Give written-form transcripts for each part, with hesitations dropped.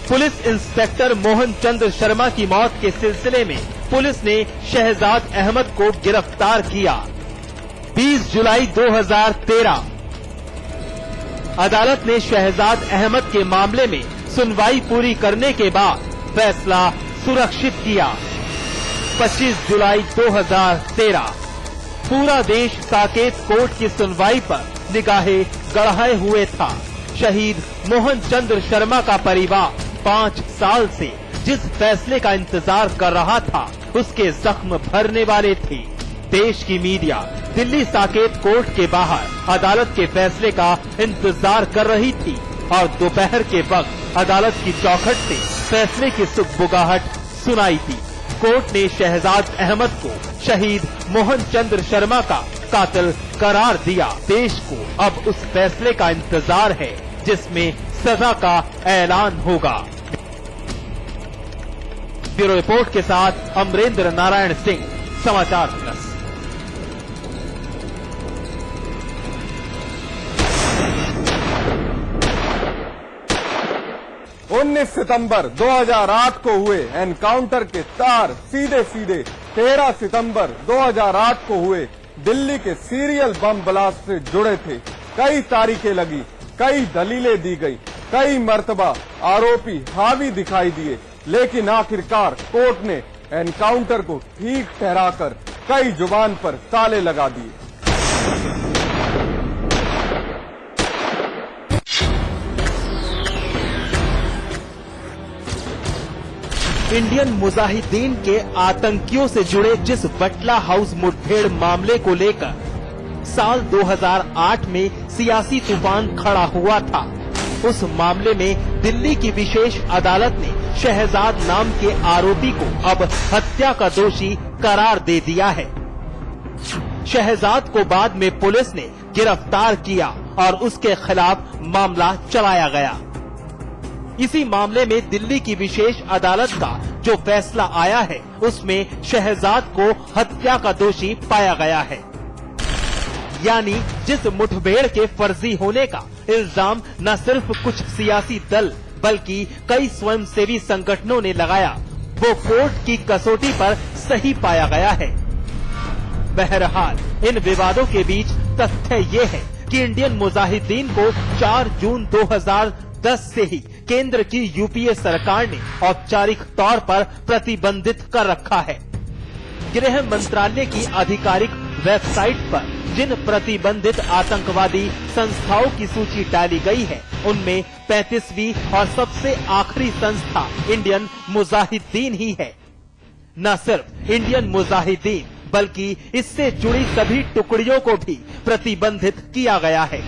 Police inspector Mohan Chandra Sharma की मौत के सिलसिले में पुलिस ने शहजाद अहमद को गिरफ्तार किया। 20 जुलाई 2013 अदालत ने शहजाद अहमद के मामले में सुनवाई पूरी करने के बाद फैसला सुरक्षित किया। 25 जुलाई 2013 पूरा देश साकेत कोर्ट की सुनवाई पर निगाहें गड़ाए हुए था। शहीद मोहन चंद्र शर्मा का परिवार 5 साल से जिस फैसले का इंतजार कर रहा था उसके जख्म भरने वाले थे। देश की मीडिया दिल्ली साकेत कोर्ट के बाहर अदालत के फैसले का इंतजार कर रही थी और दोपहर के वक्त अदालत की चौखट से फैसले की सुगबुगाहट सुनाई थी। कोर्ट ने शहजाद अहमद को शहीद मोहन चंद्र शर्मा का कातिल करार दिया। देश को अब उस फैसले का इंतजार है जिसमें सजा का ऐलान होगा। ब्यूरो रिपोर्ट के साथ अमरेंद्र नारायण सिंह, समाचार प्लस। उन्नीस सितंबर 2008 को हुए एनकाउंटर के तार सीधे सीधे 13 सितंबर 2008 को हुए दिल्ली के सीरियल बम ब्लास्ट से जुड़े थे। कई तारीखें लगी, कई दलीलें दी गई, कई मर्तबा आरोपी हावी दिखाई दिए, लेकिन आखिरकार कोर्ट ने एनकाउंटर को ठीक ठहराकर कई जुबान पर ताले लगा दिए। इंडियन मुजाहिदीन के आतंकियों से जुड़े जिस बटला हाउस मुठभेड़ मामले को लेकर साल 2008 में सियासी तूफान खड़ा हुआ था, उस मामले में दिल्ली की विशेष अदालत ने शहजाद नाम के आरोपी को अब हत्या का दोषी करार दे दिया है। शहजाद को बाद में पुलिस ने गिरफ्तार किया और उसके खिलाफ मामला चलाया गया। इसी मामले में दिल्ली की विशेष अदालत का जो फैसला आया है उसमें शहजाद को हत्या का दोषी पाया गया है। यानी जिस मुठभेड़ के फर्जी होने का इल्जाम न सिर्फ कुछ सियासी दल बल्कि कई स्वयंसेवी संगठनों ने लगाया, वो कोर्ट की कसौटी पर सही पाया गया है। बहरहाल इन विवादों के बीच तथ्य ये है कि इंडियन मुजाहिदीन को 4 जून 2010 से ही केंद्र की यूपीए सरकार ने औपचारिक तौर पर प्रतिबंधित कर रखा है। गृह मंत्रालय की आधिकारिक वेबसाइट पर जिन प्रतिबंधित आतंकवादी संस्थाओं की सूची डाली गई है उनमें 35वीं और सबसे आखिरी संस्था इंडियन मुजाहिदीन ही है। न सिर्फ इंडियन मुजाहिदीन बल्कि इससे जुड़ी सभी टुकड़ियों को भी प्रतिबंधित किया गया है।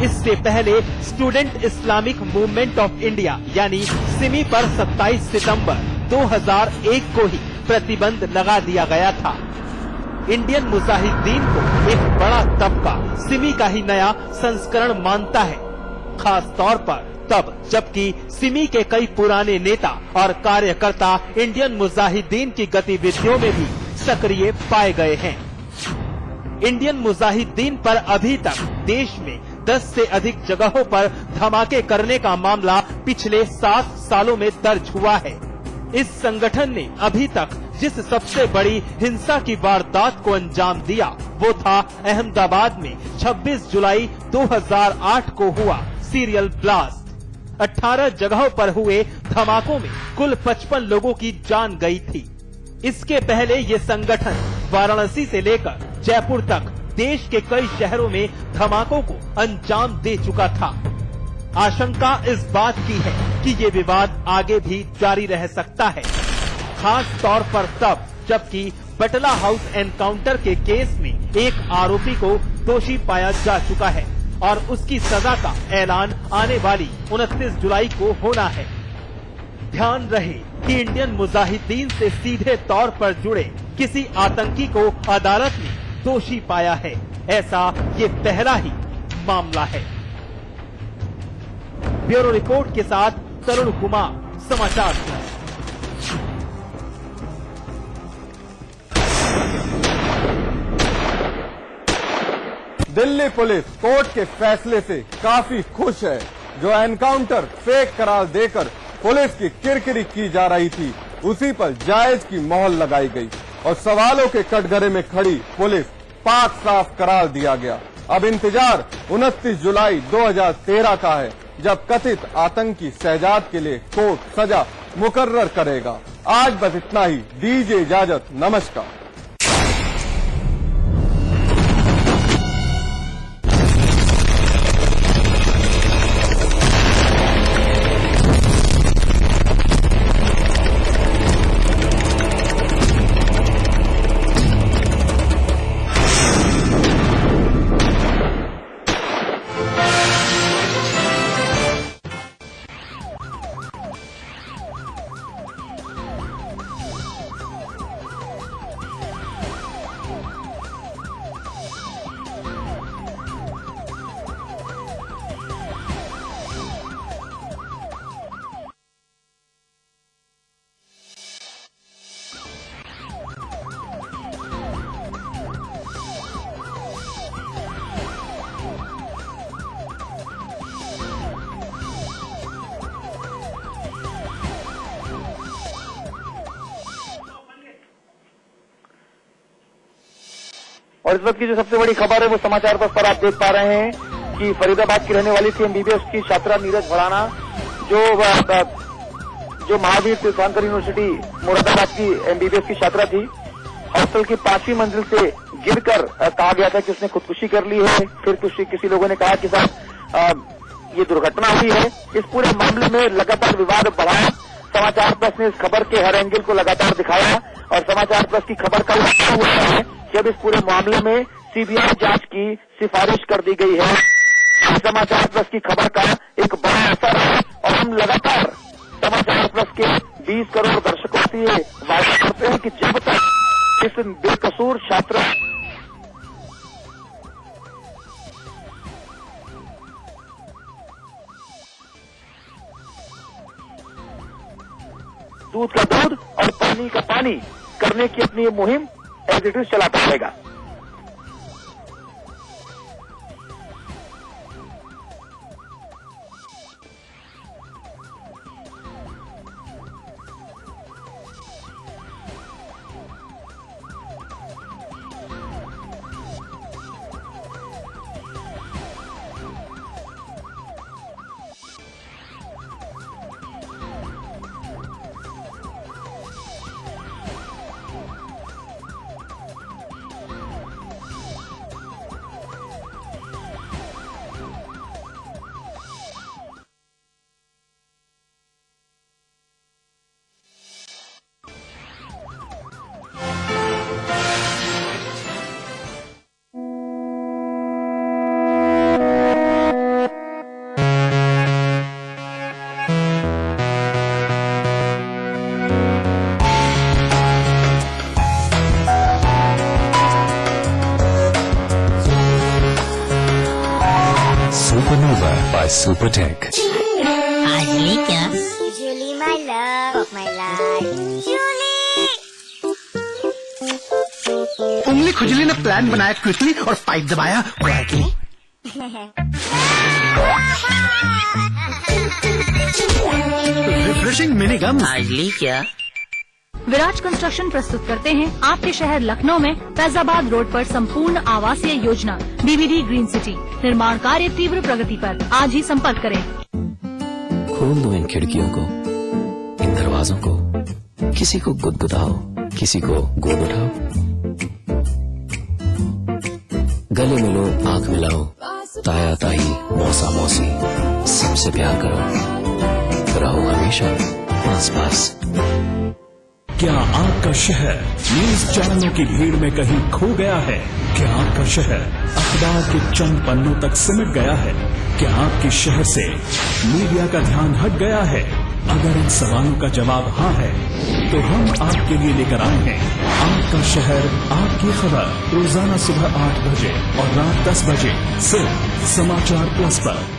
इससे पहले student Islamic movement of India यानी सिमी पर 27 सितंबर 2001 को ही प्रतिबंध लगा दिया गया था। इंडियन मुजाहिदीन को एक बड़ा तबका सिमी का ही नया संस्करण मानता है, खास तौर पर तब जबकि सिमी के कई पुराने नेता और कार्यकर्ता इंडियन मुजाहिदीन की गतिविधियों में भी सक्रिय पाए गए हैं। इंडियन मुजाहिदीन पर अभी तक देश में 10 से अधिक जगहों पर धमाके करने का मामला पिछले 7 सालों में दर्ज हुआ है। इस संगठन ने अभी तक जिस सबसे बड़ी हिंसा की वारदात को अंजाम दिया वो था अहमदाबाद में 26 जुलाई 2008 को हुआ सीरियल ब्लास्ट। 18 जगहों पर हुए धमाकों में कुल 55 लोगों की जान गई थी। इसके पहले ये संगठन वाराणसी से लेकर जयपुर तक देश के कई शहरों में धमाकों को अंजाम दे चुका था। आशंका इस बात की है कि ये विवाद आगे भी जारी रह सकता है, खास तौर पर तब जबकि बटला हाउस एनकाउंटर के केस में एक आरोपी को दोषी पाया जा चुका है और उसकी सजा का ऐलान आने वाली 29 जुलाई को होना है। ध्यान रहे कि इंडियन मुजाहिदीन से सीधे तौर पर जुड़े किसी आतंकी को अदालत ने दोषी पाया है, ऐसा ये पहला ही मामला है। ब्यूरो रिपोर्ट के साथ तरुण कुमार, समाचार प्लस। दिल्ली पुलिस कोर्ट के फैसले से काफी खुश है, जो एनकाउंटर फेक करार देकर पुलिस की किरकिरी की जा रही थी, उसी पर जायज की मोहर लगाई गई और सवालों के कटघरे में खड़ी पुलिस पाक साफ करार दिया गया। अब इंतजार 29 जुलाई 2013 का है, जब कथित आतंकी शहजाद के लिए कोर्ट सजा मुकर्रर करेगा। आज बस इतना ही, दीजिए इजाजत, नमस्कार। और इस वक्त की जो सबसे बड़ी खबर है वो समाचार पत्र पर आप देख पा रहे हैं कि फरीदाबाद की रहने वाली थी एमबीबीएस की छात्रा नीरज भड़ाना, जो महावीर तीर्थंकर यूनिवर्सिटी मुरादाबाद की एमबीबीएस की छात्रा थी। हॉस्टल की 5वीं मंजिल से गिरकर कहा गया था कि उसने खुदकुशी कर ली है। फिर किसी लोगों ने कहा कि साहब ये दुर्घटना हुई है। इस पूरे मामले में लगातार विवाद बढ़ा। समाचार प्लस ने इस खबर के हर एंगल को लगातार दिखाया और समाचार प्लस की खबर का हुआ है कि अब इस पूरे मामले में सीबीआई जांच की सिफारिश कर दी गई है। समाचार प्लस की खबर का एक बड़ा असर है और हम लगातार समाचार प्लस के 20 करोड़ दर्शकों से वादा करते हैं कि जब तक इस बेकसूर छात्रा दूध का दूध और पानी का पानी करने की अपनी ये मुहिम एज इट इज चलाता रहेगा। Supernova by Supertech. Ashley क्या? Julie my love of my life. Julie! उंगली खुजली ने प्लान बनाया क्विकली और पाइप दबाया क्वाइटली। रिफ्रेशिंग मिनी गम। Ashley क्या? विराज कंस्ट्रक्शन प्रस्तुत करते हैं आपके शहर लखनऊ में फैजाबाद रोड पर संपूर्ण आवासीय योजना डीवीडी ग्रीन सिटी। निर्माण कार्य तीव्र प्रगति पर। आज ही संपर्क करें। खोल दो इन खिड़कियों को, इन दरवाजों को, किसी को गुदगुदाओ, किसी को गोद उठाओ, गले मिलो, आंख मिलाओ, ताया ताई, मौसा मौसी, सबसे प्यार करो, रहो हमेशा पास पास। क्या आपका शहर न्यूज चैनलों की भीड़ में कहीं खो गया है? क्या आपका शहर अखबार के चंद पन्नों तक सिमट गया है? क्या आपके शहर से मीडिया का ध्यान हट गया है? अगर इन सवालों का जवाब हाँ है तो हम आपके लिए लेकर आए हैं आपका शहर आपकी खबर, रोजाना सुबह 8 बजे और रात 10 बजे सिर्फ समाचार प्लस पर।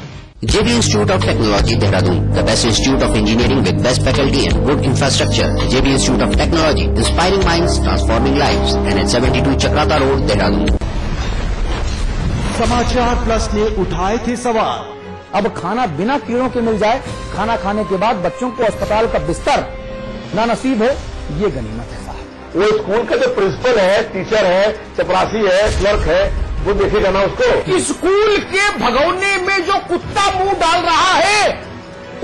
JB Institute of Technology, Dehradun, the best institute of engineering with best faculty and good infrastructure. JB Institute of Technology, inspiring minds, transforming lives. And at 72 Chakrata Road, Dehradun. समाचार प्लस ने उठाए थे सवाल, अब खाना बिना कीड़ों के मिल जाए, खाना खाने के बाद बच्चों को अस्पताल का बिस्तर ना नसीब हो, ये गनीमत है साहब। वो स्कूल का जो प्रिंसिपल है, टीचर है, चपरासी है, क्लर्क है, वो देखेगा ना उसको। स्कूल के भगोने में जो कुत्ता मुंह डाल रहा है,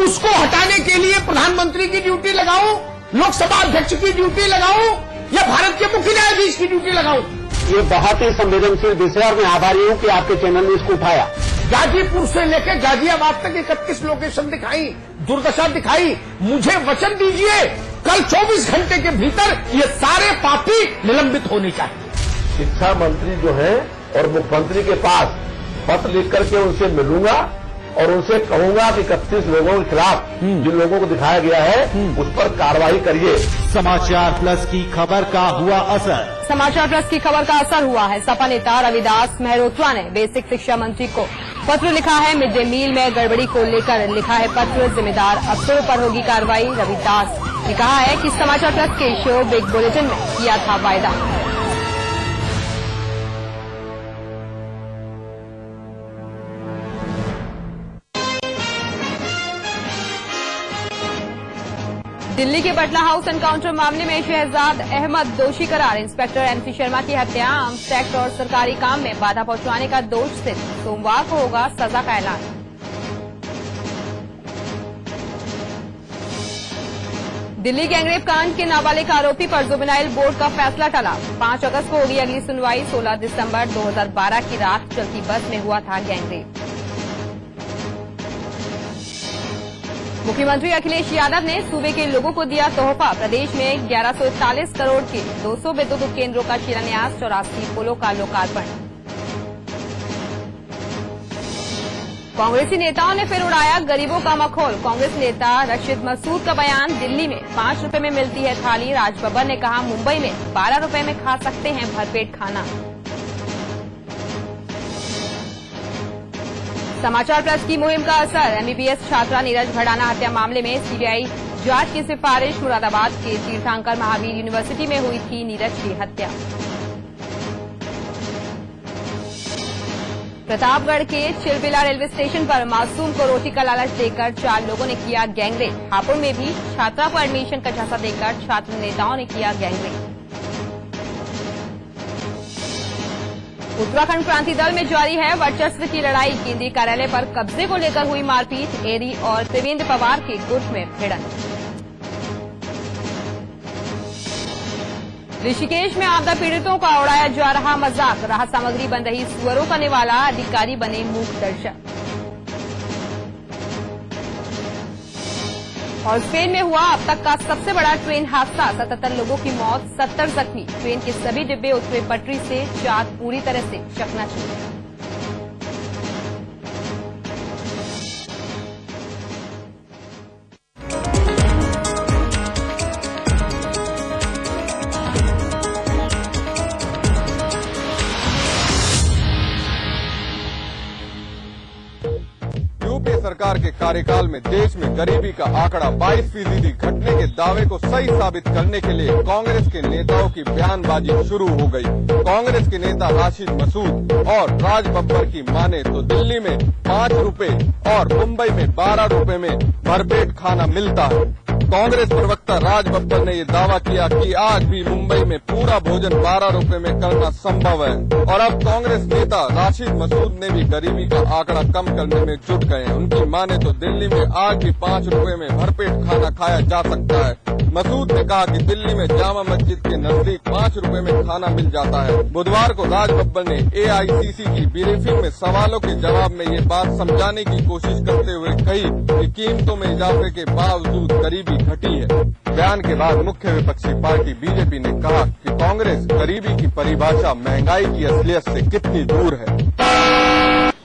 उसको हटाने के लिए प्रधानमंत्री की ड्यूटी लगाऊं, लोकसभा अध्यक्ष की ड्यूटी लगाऊं, या भारत के मुख्य न्यायाधीश की ड्यूटी लगाऊं? ये बहुत ही संवेदनशील विषय और मैं आभारी हूँ कि आपके चैनल ने इसको उठाया। गाजीपुर से लेकर गाजियाबाद तक 31 लोकेशन दिखाई, दुर्दशा दिखाई। मुझे वचन दीजिए, कल 24 घंटे के भीतर ये सारे पापी निलंबित होने चाहिए। शिक्षा मंत्री जो है और मुख्यमंत्री के पास पत्र लिख करके उनसे मिलूंगा और उनसे कहूंगा कि 31 लोगों के खिलाफ जिन लोगों को दिखाया गया है उस पर कार्रवाई करिए। समाचार प्लस की खबर का हुआ असर। समाचार प्लस की खबर का असर हुआ है। सपा नेता रविदास मेहरोत्रा ने बेसिक शिक्षा मंत्री को पत्र लिखा है। मिड डे मील में गड़बड़ी को लेकर लिखा है पत्र, जिम्मेदार अफसरों पर होगी कार्रवाई। रविदास ने कहा है कि समाचार प्लस के शो बिग बुलेटिन में किया था वायदा। दिल्ली के बटला हाउस एनकाउंटर मामले में शहजाद अहमद दोषी करार। इंस्पेक्टर एमसी शर्मा की हत्या, आर्म्स एक्ट और सरकारी काम में बाधा पहुंचाने का दोष सिद्ध। सोमवार को होगा सजा का ऐलान। दिल्ली गैंगरेप कांड के नाबालिग आरोपी पर जुवेनाइल बोर्ड का फैसला टला। 5 अगस्त को होगी अगली सुनवाई। 16 दिसंबर 2012 की रात चलती बस में हुआ था गैंगरेप। मुख्यमंत्री अखिलेश यादव ने सूबे के लोगों को दिया तोहफा। प्रदेश में 1141 करोड़ के 200 विद्युत केंद्रों का शिलान्यास, 84 पुलों का लोकार्पण। कांग्रेसी नेताओं ने फिर उड़ाया गरीबों का मखौल। कांग्रेस नेता रशीद मसूद का बयान, दिल्ली में 5 रुपए में मिलती है थाली। राज बब्बर ने कहा, मुंबई में 12 रुपए में खा सकते हैं भरपेट खाना। समाचार प्लस की मुहिम का असर। एमबीबीएस छात्रा नीरज भड़ाना हत्या मामले में सीबीआई जांच की सिफारिश। मुरादाबाद के तीर्थंकर महावीर यूनिवर्सिटी में हुई थी नीरज की हत्या। प्रतापगढ़ के चिलबिला रेलवे स्टेशन पर मासूम को रोटी का लालच देकर 4 लोगों ने किया गैंगरेप। हापुड़ में भी छात्रा को एडमिशन का झांसा देकर छात्र नेताओं ने किया गैंगरेप। उत्तराखंड क्रांति दल में जारी है वर्चस्व की लड़ाई। केंद्रीय कार्यालय पर कब्जे को लेकर हुई मारपीट। एरी और त्रिवेंद्र पवार के गुट में भिड़ंत। ऋषिकेश में आपदा पीड़ितों का उड़ाया जा रहा मजाक। राहत सामग्री बन रही सुअरों का निवाला, अधिकारी बने मूक दर्शक। और स्पेन में हुआ अब तक का सबसे बड़ा ट्रेन हादसा। 77 लोगों की मौत, 70 जख्मी। ट्रेन के सभी डिब्बे उतरे पटरी से, 4 पूरी तरह से चकनाचूर। सरकार के कार्यकाल में देश में गरीबी का आंकड़ा 22% घटने के दावे को सही साबित करने के लिए कांग्रेस के नेताओं की बयानबाजी शुरू हो गई। कांग्रेस के नेता राशिद मसूद और राज बब्बर की माने तो दिल्ली में 5 रुपए और मुंबई में 12 रुपए में भरपेट खाना मिलता है। कांग्रेस प्रवक्ता राज बब्बर ने ये दावा किया कि आज भी मुंबई में पूरा भोजन 12 रुपए में करना संभव है। और अब कांग्रेस नेता राशिद मसूद ने भी गरीबी का आंकड़ा कम करने में जुट गए हैं। उनकी माने तो दिल्ली में आज भी 5 रुपए में भरपेट खाना खाया जा सकता है। मसूद ने कहा कि दिल्ली में जामा मस्जिद के नजदीक 5 रुपए में खाना मिल जाता है। बुधवार को राज बब्बर ने AICC की ब्रीफिंग में सवालों के जवाब में ये बात समझाने की कोशिश करते हुए कही कि कीमतों में इजाफे के बावजूद गरीबी घटी है। बयान के बाद मुख्य विपक्षी पार्टी बीजेपी ने कहा कि कांग्रेस गरीबी की परिभाषा महंगाई की असलियत से कितनी दूर है।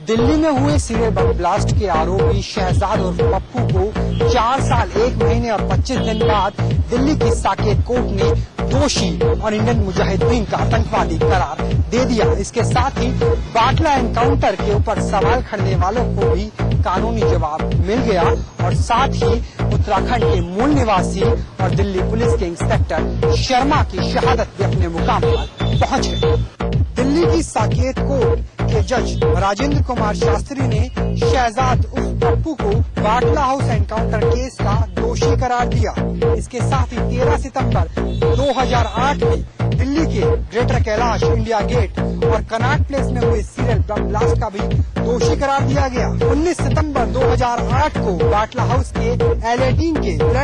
दिल्ली में हुए सीरियल बम ब्लास्ट के आरोपी शहजाद और पप्पू को 4 साल 1 महीने और 25 दिन बाद दिल्ली की साकेत कोर्ट ने दोषी और इंडियन मुजाहिदीन का आतंकवादी करार दे दिया। इसके साथ ही बाटला एनकाउंटर के ऊपर सवाल खड़ने वालों को भी कानूनी जवाब मिल गया और साथ ही उत्तराखंड के मूल निवासी और दिल्ली पुलिस के इंस्पेक्टर शर्मा की शहादत भी अपने मुकाम पर पहुंच गई। दिल्ली की साकेत कोर्ट के जज राजेंद्र कुमार शास्त्री ने शहजाद उर्फ पप्पू को बाटला हाउस एनकाउंटर केस का दोषी करार दिया। इसके साथ ही 13 सितंबर 2008 में दिल्ली के ग्रेटर कैलाश, इंडिया गेट और कनॉट प्लेस में हुए सीरियल बम ब्लास्ट का भी दोषी करार दिया गया। 19 सितंबर 2008 को बाटला हाउस के L18 के फ्लैट